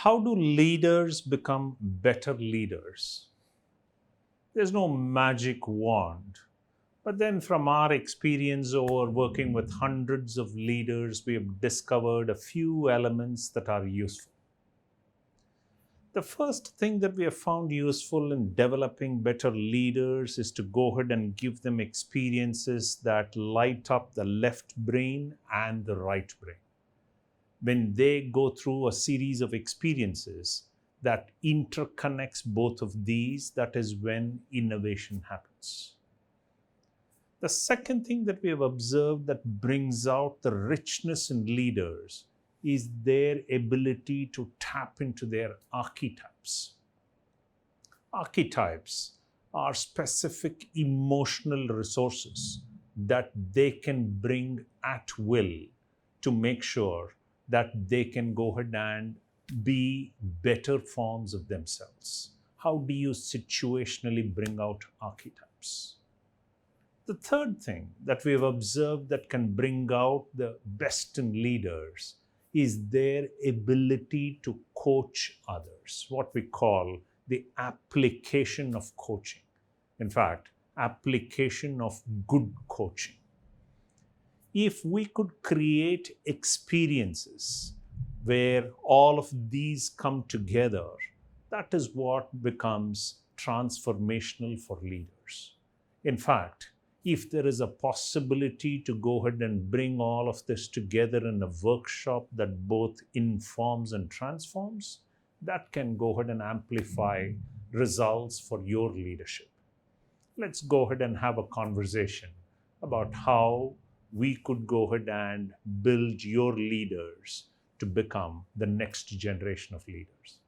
How do leaders become better leaders? There's no magic wand. But then, from our experience over working with hundreds of leaders, we have discovered a few elements that are useful. The first thing that we have found useful in developing better leaders is to go ahead and give them experiences that light up the left brain and the right brain. When they go through a series of experiences that interconnects both of these, that is when innovation happens. The second thing that we have observed that brings out the richness in leaders is their ability to tap into their archetypes. Archetypes are specific emotional resources that they can bring at will to make sure that they can go ahead and be better forms of themselves. How do you situationally bring out archetypes? The third thing that we have observed that can bring out the best in leaders is their ability to coach others, what we call the application of coaching. In fact, application of good coaching. If we could create experiences where all of these come together, that is what becomes transformational for leaders. In fact, if there is a possibility to go ahead and bring all of this together in a workshop that both informs and transforms, that can go ahead and amplify results for your leadership. Let's go ahead and have a conversation about how we could go ahead and build your leaders to become the next generation of leaders.